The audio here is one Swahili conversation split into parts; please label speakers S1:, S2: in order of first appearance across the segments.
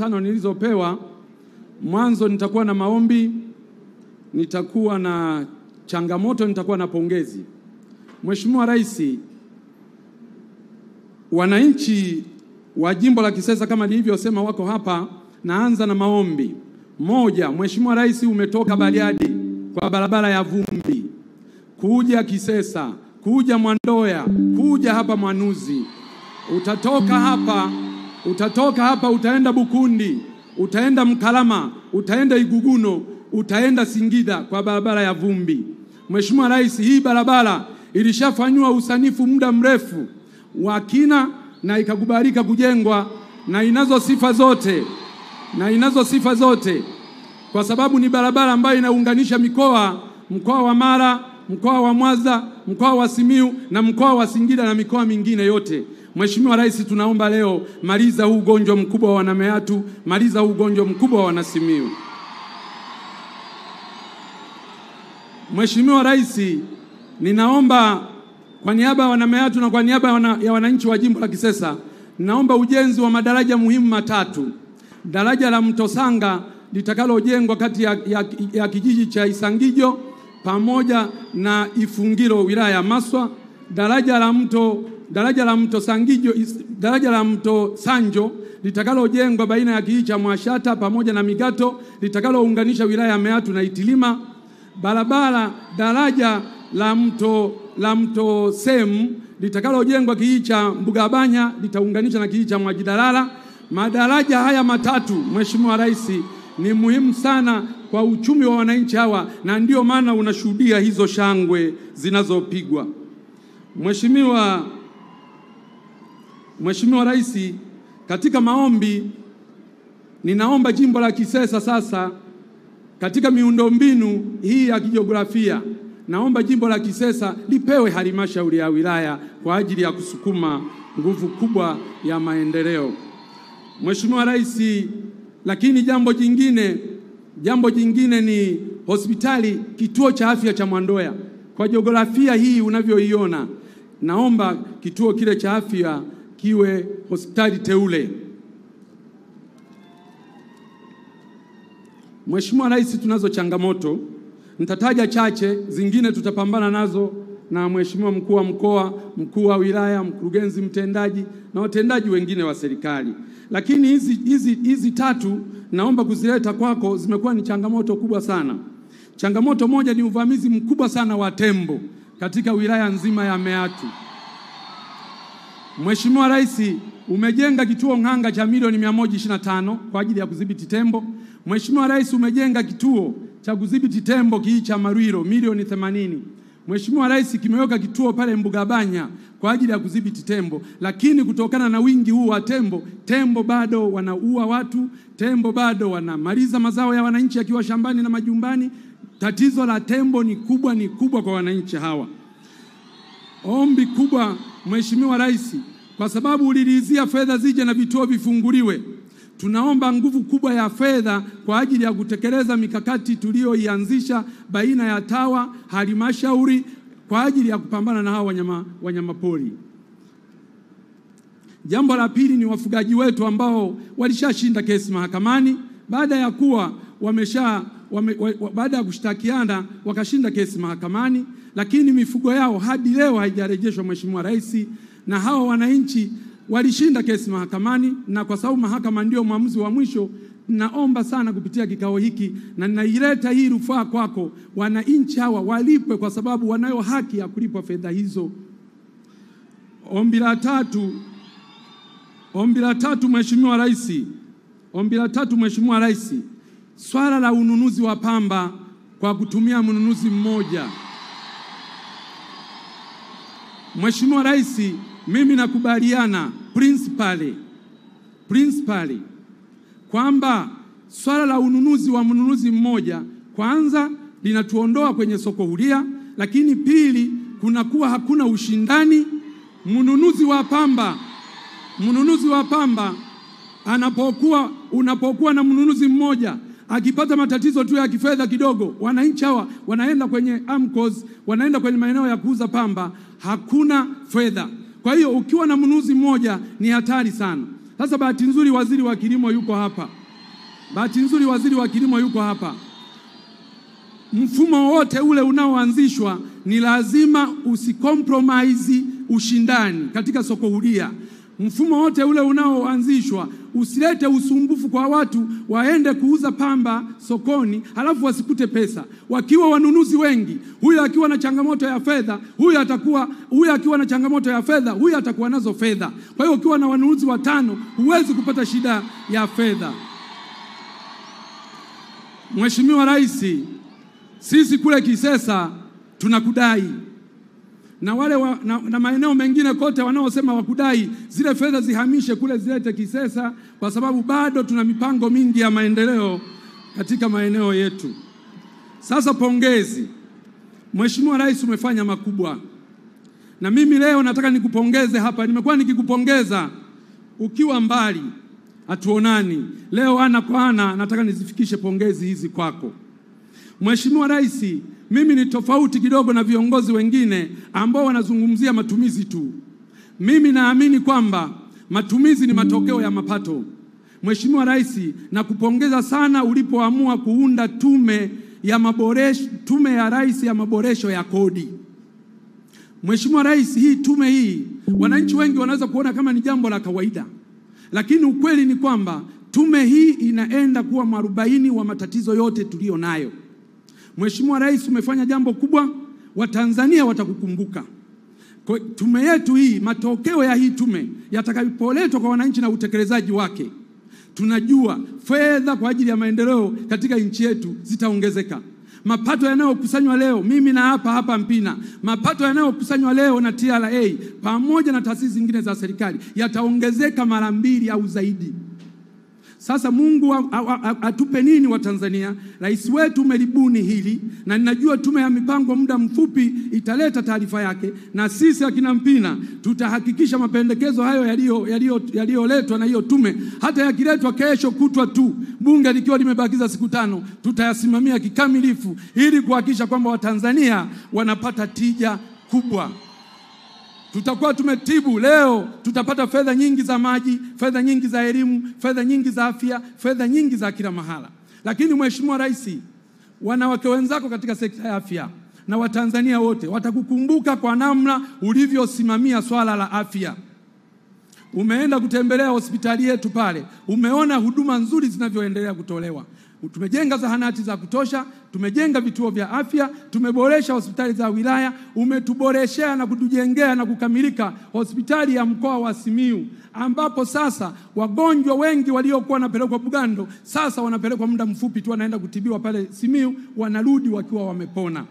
S1: 5 nilizopewa. Mwanzo nitakuwa na maombi, nitakuwa na changamoto, nitakuwa na pongezi. Mheshimiwa Rais, wananchi wa jimbo la Kisesa kama nilivyosema wako hapa. Naanza na maombi. 1, Mheshimiwa Rais, umetoka Bariadi kwa barabara ya vumbi kuja Kisesa, kuja Mwandoya, kuja hapa Mwanuzi. Utatoka hapa utaenda Bukundi, utaenda Mkalama, utaenda Iguguno, utaenda Singida kwa barabara ya vumbi. Mheshimiwa Rais, hii barabara ilishafanywa usanifu muda mrefu wa kina na ikakubalika kujengwa na inazo sifa zote kwa sababu ni barabara ambayo inaunganisha mkoa wa Mara, mkoa wa Mwanza, mkoa wa Simiyu na mkoa wa Singida na mikoa mingine yote. Mheshimiwa Rais, tunaomba leo maliza huu ugonjwa mkubwa wa Wanameatu, maliza huu ugonjwa mkubwa wa Wanasimiyu. Mheshimiwa Rais, ninaomba kwa niaba ya Wanameatu na kwa niaba ya wananchi wa jimbo la Kisesa, naomba ujenzi wa madaraja muhimu 3. Daraja la Mto Sanga litakalojengwa kati ya kijiji cha Isangijo pamoja na Ifungiro wilaya ya Maswa. Daraja la Mto Sanjo litakalojengwa baina ya kijiji cha Mwashata pamoja na Migato litakalounganisha wilaya ya Meatu na Itilima. Daraja la Mto Semu litakalojengwa kijiji cha Mbugabanya litaunganisha na kijiji cha Mwajidalala. Madaraja haya 3, Mheshimiwa Rais, ni muhimu sana kwa uchumi wa wananchi hawa na ndio maana unashuhudia hizo shangwe zinazopigwa. Mheshimiwa Rais, katika maombi ninaomba jimbo la Kisesa sasa katika miundombinu hii ya kijiografia, naomba jimbo la Kisesa lipewe halmashauri ya wilaya kwa ajili ya kusukuma nguvu kubwa ya maendeleo. Mheshimiwa Rais, lakini jambo jingine ni hospitali, kituo cha afya cha Mwandoya. Kwa jiografia hii unavyoiona, naomba kituo kile cha afya kiwe hospitali teule. Mheshimiwa Rais, tunazo changamoto, nitataja chache, zingine tutapambana nazo na Mheshimiwa mkuu wa mkoa, mkuu wa wilaya, mkurugenzi mtendaji na watendaji wengine wa serikali. Lakini hizi 3 naomba kuzileta kwako, zimekuwa ni changamoto kubwa sana. Changamoto moja ni uvamizi mkubwa sana wa tembo katika wilaya nzima ya Meatu. Mheshimiwa Rais, umejenga kituo Ng'anga cha milioni 125 kwa ajili ya kudhibiti tembo. Mheshimiwa Rais, umejenga kituo cha kudhibiti tembo kijiji cha Marwiro milioni 80. Mheshimiwa Rais, kimeweka kituo pale Mbugabanya kwa ajili ya kudhibiti tembo, lakini kutokana na wingi huu wa tembo bado wanaua watu, tembo bado wanamaliza mazao ya wananchi yakiwa shambani na majumbani. Tatizo la tembo ni kubwa kwa wananchi hawa. Ombi kubwa Mheshimiwa Rais, kwa sababu uliridhia fedha zije na vituo vifunguliwe, tunaomba nguvu kubwa ya fedha kwa ajili ya kutekeleza mikakati tuliyoianzisha baina ya TAWA, halmashauri kwa ajili ya kupambana na hao wanyamapori. Jambo la pili ni wafugaji wetu ambao walishashinda kesi mahakamani baada ya kuwa baada ya kushtakiana wakashinda kesi mahakamani, lakini mifugo yao hadi leo haijarejeshwa Mheshimiwa Rais, na hao wananchi walishinda kesi mahakamani, na kwa sababu mahakama ndio maamuzi wa mwisho, naomba sana kupitia kikao hiki na ninaileta hii rufaa kwako, wananchi hawa walipwe kwa sababu wanayo haki ya kulipwa fedha hizo. Ombi la tatu Mheshimiwa Rais, swala la ununuzi wa pamba kwa kutumia mnunuzi mmoja. Mheshimiwa Rais, mimi nakubaliana principally kwamba swala la ununuzi wa mnunuzi mmoja kwanza linatuondoa kwenye soko huria, lakini pili kunakuwa hakuna ushindani. Mnunuzi wa pamba unapokuwa na mnunuzi mmoja akipata matatizo tu ya kifedha kidogo, wananchi hawa wanaenda kwenye AMCOS, wanaenda kwenye maeneo ya kuuza pamba, hakuna fedha. Kwa hiyo ukiwa na mnunuzi mmoja ni hatari sana. Sasa bahati nzuri waziri wa kilimo yuko hapa. Bahati nzuri waziri wa kilimo yuko hapa. Mfumo wote ule unaoanzishwa ni lazima usicompromise ushindani katika soko huria. Mfumo wote ule unaoanzishwa usilete usumbufu kwa watu waende kuuza pamba sokoni halafu wasikute pesa. Wakiwa wanunuzi wengi, huyu akiwa na changamoto ya fedha, huyu akiwa na changamoto ya fedha, huyu atakuwa nazo fedha. Kwa hiyo ukiwa na wanunuzi 5 huwezi kupata shida ya fedha. Mheshimiwa Rais, sisi kule Kisesa tunakudai. Na wale na maeneo mengine kote wanaosema wakudai zile fedha zihamishe kule zilete Kisesa, kwa sababu bado tuna mipango mingi ya maendeleo katika maeneo yetu. Sasa pongezi. Mheshimiwa Rais, umefanya makubwa. Na mimi leo nataka nikupongeze hapa. Nimekuwa nikikupongeza ukiwa mbali, hatuonani. Leo ana kwa ana nataka nizifikishe pongezi hizi kwako. Mheshimiwa Rais, mimi ni tofauti kidogo na viongozi wengine ambao wanazungumzia matumizi tu. Mimi naamini kwamba matumizi ni matokeo ya mapato. Mheshimiwa Rais, nakupongeza sana ulipoamua kuunda tume ya Rais ya maboresho ya kodi. Mheshimiwa Rais, hii tume hii wananchi wengi wanaweza kuona kama ni jambo la kawaida. Lakini ukweli ni kwamba tume hii inaenda kuwa mwarobaini wa matatizo yote tulio nayo. Mheshimiwa Rais, umefanya jambo kubwa, Watanzania watakukumbuka. Kwa tume yetu hii, matokeo ya hii tume yatakapoletwa kwa wananchi na utekelezaji wake, tunajua fedha kwa ajili ya maendeleo katika nchi yetu zitaongezeka. Mapato yanayokusanywa leo, mimi na hapa Mpina, mapato yanayokusanywa leo na TRA pamoja na taasisi zingine za serikali yataongezeka mara 2 au zaidi. Sasa Mungu atupe nini wa Tanzania? Rais wetu umelibuni hili, na ninajua tume ya mipango muda mfupi italeta taarifa yake, na sisi akina Mpina tutahakikisha mapendekezo hayo yaliyoletwa na hiyo tume, hata yakiletwa kesho kutwa tu, bunge likiwa limebakiza siku 5, tutayasimamia kikamilifu ili kuhakikisha kwamba Watanzania wanapata tija kubwa. Tutakuwa tumetibu leo, tutapata fedha nyingi za maji, fedha nyingi za elimu, fedha nyingi za afya, fedha nyingi za kila mahala. Lakini Mheshimiwa Rais, wanawake wenzako katika sekta ya afya na Watanzania wote watakukumbuka kwa namna ulivyosimamia swala la afya. Umeenda kutembelea hospitali yetu pale, umeona huduma nzuri zinavyoendelea kutolewa. Tumejenga zahanati za kutosha, tumejenga vituo vya afya, tumeboresha hospitali za wilaya, umetuboreshea na kutujengea na kukamilika hospitali ya mkoa wa Simiyu, ambapo sasa wagonjwa wengi waliokuwa wanapelekwa Bugando sasa wanapelekwa muda mfupi tu wanaenda kutibiwa pale Simiyu, wanarudi wakiwa wamepona.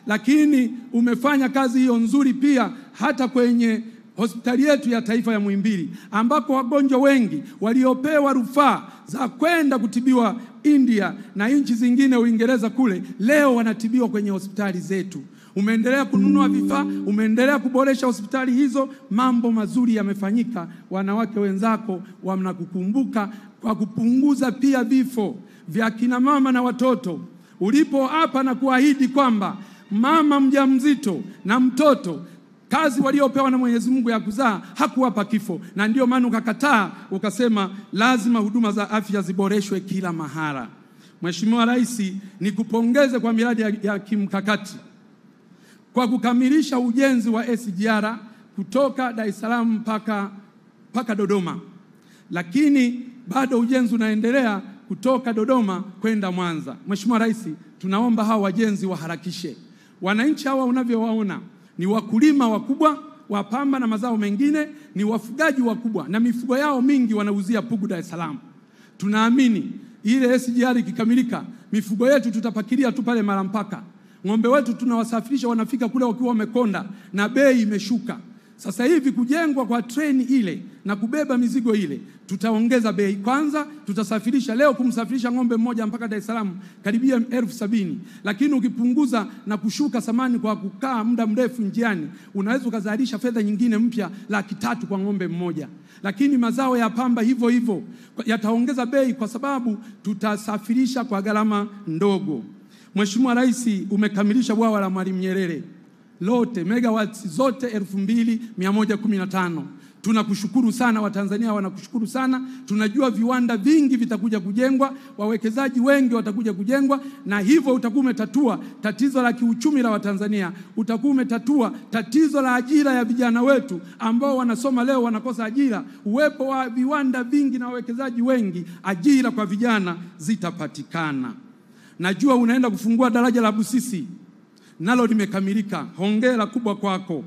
S1: Lakini umefanya kazi hiyo nzuri pia hata kwenye hospitali yetu ya taifa ya Muhimbili, ambako wagonjwa wengi waliopewa rufaa za kwenda kutibiwa India na nchi zingine, Uingereza kule, leo wanatibiwa kwenye hospitali zetu. Umeendelea kununua vifaa, umeendelea kuboresha hospitali hizo, mambo mazuri yamefanyika. Wanawake wenzako wanakukumbuka kwa kupunguza pia vifo vya kina mama na watoto. Ulipo hapa na kuahidi kwamba mama mjamzito na mtoto kazi waliopewa na Mwenyezi Mungu ya kuzaa hakuwapa kifo, na ndio maana ukakataa ukasema lazima huduma za afya ziboreshwe kila mahala. Mheshimiwa Rais, nikupongeze kwa miradi ya kimkakati kwa kukamilisha ujenzi wa SGR kutoka Dar es Salaam mpaka Dodoma, lakini bado ujenzi unaendelea kutoka Dodoma kwenda Mwanza. Mheshimiwa Rais, tunaomba hawa wajenzi waharakishe. Wananchi hawa unavyowaona ni wakulima wakubwa wa pamba na mazao mengine, ni wafugaji wakubwa na mifugo yao mingi wanauzia Pugu Dar es Salaam. Tunaamini ile SGR ikikamilika, mifugo yetu tutapakilia tu pale Malampaka. Ng'ombe wetu tunawasafirisha wanafika kule wakiwa wamekonda na bei imeshuka. Sasa hivi kujengwa kwa treni ile na kubeba mizigo ile, tutaongeza bei. Kwanza tutasafirisha leo, kumsafirisha ng'ombe mmoja mpaka Dar es Salaam karibia 70,000, lakini ukipunguza na kushuka samani kwa kukaa muda mrefu njiani, unaweza kuzalisha fedha nyingine mpya 300,000 kwa ng'ombe mmoja. Lakini mazao ya pamba hivyo hivyo yataongeza bei kwa sababu tutasafirisha kwa gharama ndogo. Mheshimiwa Rais, umekamilisha bwawa la Mwalimu Nyerere lote, megawatts zote 2115. Tunakushukuru sana, Watanzania wanakushukuru sana. Tunajua viwanda vingi vitakuja kujengwa, wawekezaji wengi watakuja kujengwa, na hivyo utakuwa umetatua tatizo la kiuchumi la Watanzania. Utakuwa umetatua tatizo la ajira ya vijana wetu ambao wanasoma leo wanakosa ajira. Uwepo wa viwanda vingi na wawekezaji wengi, ajira kwa vijana zitapatikana. Najua unaenda kufungua daraja la Busisi, nalo limekamilika. Hongera kubwa kwako.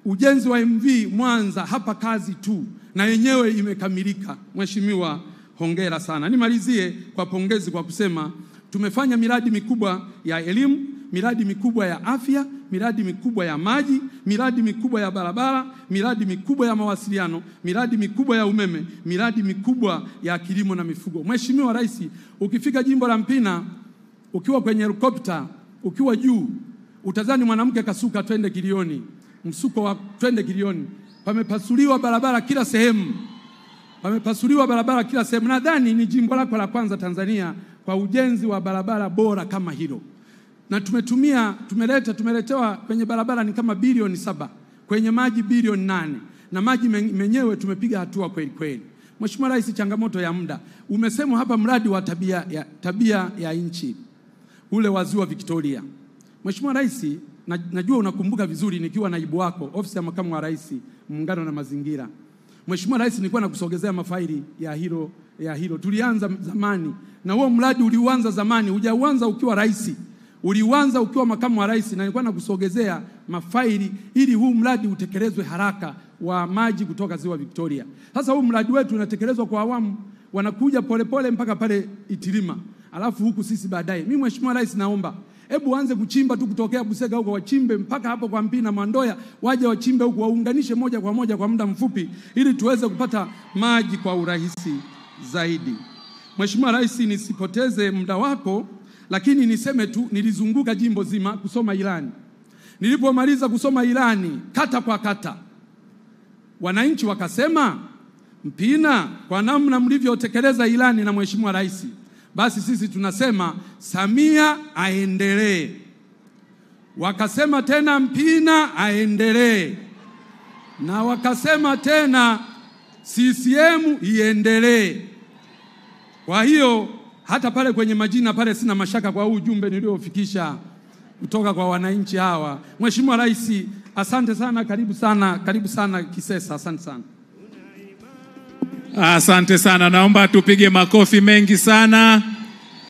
S1: Ujenzi wa MV Mwanza hapa kazi tu, na yenyewe imekamilika. Mheshimiwa, hongera sana. Nimalizie kwa pongezi kwa kusema tumefanya miradi mikubwa ya elimu, miradi mikubwa ya afya, miradi mikubwa ya maji, miradi mikubwa ya barabara, miradi mikubwa ya mawasiliano, miradi mikubwa ya umeme, miradi mikubwa ya kilimo na mifugo. Mheshimiwa Rais, ukifika jimbo la Mpina, ukiwa kwenye helikopta, ukiwa juu, utazani mwanamke kasuka twende Kilioni. Msuko wa twende Kilioni. Pamepasuliwa barabara kila sehemu. Pamepasuliwa barabara kila sehemu. Nadhani ni jimbo lako la kwanza Tanzania kwa ujenzi wa barabara bora kama hilo. Na tumeletewa kwenye barabara ni kama bilioni 7, kwenye maji bilioni 8. Na maji menyewe tumepiga hatua kweli kweli. Mheshimiwa Rais, changamoto ya muda. Umesema hapa mradi wa tabia ya nchi ule wa Ziwa Victoria. Mheshimiwa Rais, najua unakumbuka vizuri nikiwa naibu wako ofisi ya makamu wa rais muungano na mazingira. Mheshimiwa Rais, nilikuwa nakusogezea mafaili ya hilo. Tulianza zamani na huo mradi uliuanza zamani, hujauanza ukiwa rais. Uliuanza ukiwa makamu wa rais, na nilikuwa nakusogezea mafaili ili huu mradi utekelezwe haraka wa maji kutoka Ziwa Victoria. Sasa huu mradi wetu unatekelezwa kwa awamu, wanakuja polepole mpaka pale Itilima. Alafu huku sisi baadaye. Mimi Mheshimiwa Rais, naomba hebu anze kuchimba tu kutokea Busega huko, wachimbe mpaka hapo kwa Mpina Mwandoya, waje wachimbe huko, waunganishe moja kwa moja kwa muda mfupi ili tuweze kupata maji kwa urahisi zaidi. Mheshimiwa Rais, nisipoteze muda wako, lakini niseme tu nilizunguka jimbo zima kusoma ilani. Nilipomaliza kusoma ilani kata kwa kata, wananchi wakasema, Mpina, kwa namna mlivyotekeleza ilani na Mheshimiwa Rais, basi sisi tunasema Samia aendelee. Wakasema tena Mpina aendelee. Na wakasema tena CCM iendelee. Kwa hiyo hata pale kwenye majina pale sina mashaka kwa ujumbe niliofikisha kutoka kwa wananchi hawa. Mheshimiwa Rais, asante sana, karibu sana Kisesa, asante sana.
S2: Asante sana, naomba tupige makofi mengi sana.